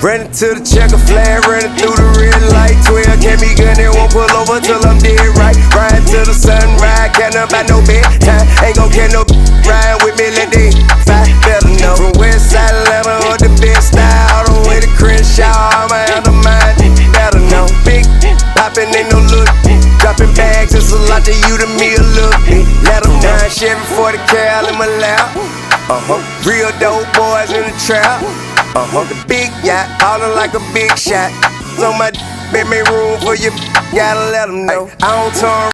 Running to the checker flag, running through the red light. 12 can't be gun, they won't pull over till I'm dead right. Riding till the sunrise, can't about no bedtime. Ain't gon' get no riding with me, let they fight. Better know from West Side Atlanta or the best style, all the way to Crenshaw, I'm out of mind. Better know, big poppin' ain't no look. Dropping bags, it's a lot to you, to me a look. Let them down, Chevy 40 cal in my lap. Real dope boys in the trap. The big yacht, ballin' like a big shot. So my make me room for you, gotta let them know. I don't turn